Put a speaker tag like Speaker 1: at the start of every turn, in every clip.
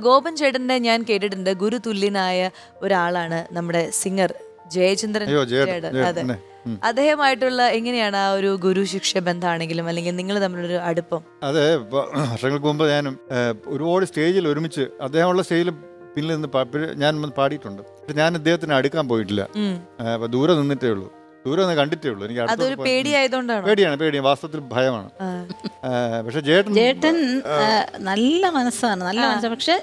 Speaker 1: ഗോപൻ ചേട്ടന്റെ ഞാൻ കേട്ടിട്ടുണ്ട് ഗുരു തുല്യനായ ഒരാളാണ് നമ്മുടെ സിംഗർ ജയചന്ദ്രൻ ചേട്ടൻ. അതെ, അദ്ദേഹമായിട്ടുള്ള എങ്ങനെയാണ് ആ ഒരു ഗുരു ശിക്ഷ ബന്ധമാണെങ്കിലും അല്ലെങ്കിൽ നിങ്ങൾ തമ്മിലൊരു അടുപ്പം?
Speaker 2: അതെ, വർഷങ്ങൾക്ക് മുമ്പ് ഞാനും ഒരുപാട് സ്റ്റേജിൽ ഒരുമിച്ച് അദ്ദേഹമുള്ള സ്റ്റേജിൽ പിന്നിൽ നിന്ന് ഞാൻ പാടിയിട്ടുണ്ട്. പക്ഷെ ഞാൻ അദ്ദേഹത്തിന് അടുക്കാൻ പോയിട്ടില്ല. അപ്പൊ ദൂരെ നിന്നിട്ടേ ഉള്ളൂ, ദൂരെ നിന്ന് കണ്ടിട്ടേ ഉള്ളൂ. എനിക്ക്
Speaker 1: അതൊരു പേടിയായതുകൊണ്ടാണ്.
Speaker 2: പേടിയാണ്, വാസ്തവത്തിൽ ഭയമാണ്. പക്ഷെ ജേട്ടൻ
Speaker 3: നല്ല മനസ്സാണ്, നല്ല മനസ്സാണ്. പക്ഷെ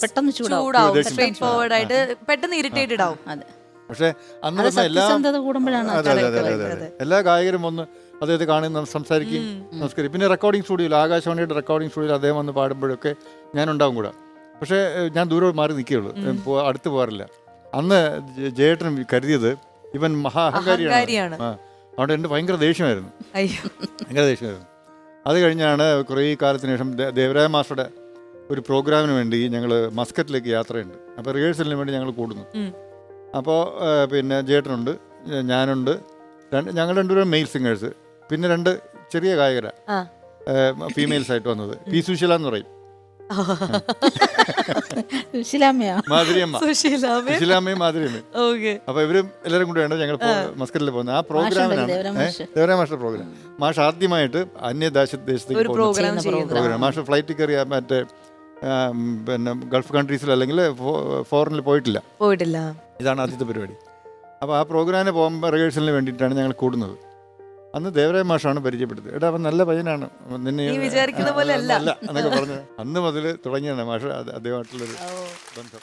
Speaker 3: പെട്ടെന്ന് ചൂടാവും,
Speaker 1: സ്ട്രേറ്റ് ഫോർവേഡ് ആയിട്ട് പെട്ടെന്ന് ഇറിറ്റേറ്റഡ് ആവും.
Speaker 2: പക്ഷെ അന്ന് വന്ന എല്ലാ ഗായകരും ഒന്ന് അദ്ദേഹത്തെ കാണുന്ന സംസാരിക്കുകയും നമസ്കരിക്കും. പിന്നെ റെക്കോർഡിംഗ് സ്റ്റുഡിയോയിൽ, ആകാശവാണിയുടെ റെക്കോർഡിംഗ് സ്റ്റുഡിയോയിൽ അദ്ദേഹം വന്ന് പാടുമ്പോഴൊക്കെ ഞാനുണ്ടാവും കൂടെ. പക്ഷേ ഞാൻ ദൂരെ മാറി നിൽക്കുകയുള്ളൂ, അടുത്ത് പോകാറില്ല. അന്ന് ജയേട്ടൻ കരുതിയത് ഇവൻ അഹങ്കാരിയാണ്. അതുകൊണ്ട് എൻ്റെ ഭയങ്കര ദേഷ്യമായിരുന്നു. അത് കഴിഞ്ഞാണ് കുറേ കാലത്തിന് ശേഷം ദേവരായ മാസ്റ്ററുടെ ഒരു പ്രോഗ്രാമിന് വേണ്ടി ഞങ്ങൾ മസ്കറ്റിലേക്ക് യാത്രയുണ്ട്. അപ്പോൾ റിഹേഴ്സലിന് വേണ്ടി ഞങ്ങൾ കൂടുന്നു. അപ്പോൾ പിന്നെ ജേട്ടനുണ്ട്, ഞാനുണ്ട്, ഞങ്ങൾ രണ്ടുപേരും മെയിൽ സിംഗേഴ്സ്, പിന്നെ 2 ചെറിയ ഗായകരാണ് ഫീമെയിൽസ് ആയിട്ട് വന്നത്. പി സുശീല എന്ന് പറയും, സുശീലാമ്മയും മാധുരിയമ്മയും. അപ്പൊ ഇവരും എല്ലാവരും കൂടെയാണ് ഞങ്ങൾ മസ്കറ്റിൽ പോകുന്നത്. ആ പ്രോഗ്രാമിനാണ് ദേവരായ മാസ്റ്റർ പ്രോഗ്രാം. മാഷ് ആദ്യമായിട്ട് അന്യദേശത്തേക്ക് പ്രോഗ്രാം. മാഷ് ഫ്ലൈറ്റിൽ കയറിയ മറ്റേ പിന്നെ ഗൾഫ് കൺട്രീസിൽ അല്ലെങ്കിൽ ഫോറിനിൽ പോയിട്ടില്ല. ഇതാണ് ആദ്യത്തെ പരിപാടി. അപ്പോൾ ആ പ്രോഗ്രാമിന് പോകുമ്പോൾ റിഹേഴ്സലിന് വേണ്ടിയിട്ടാണ് ഞങ്ങൾ കൂടുന്നത്. അന്ന് ദേവരായ മാഷാണ് പരിചയപ്പെടുന്നത്. എടാ, അവൻ നല്ല പയ്യനാണ്, നിന്നെ
Speaker 1: വിചാരിക്കുന്ന പോലെ അല്ല
Speaker 2: എന്നൊക്കെ പറഞ്ഞു. അന്ന് മുതൽ തുടങ്ങിയാണ് മാഷ് അദ്ദേഹമായിട്ടുള്ളൊരു ബന്ധം.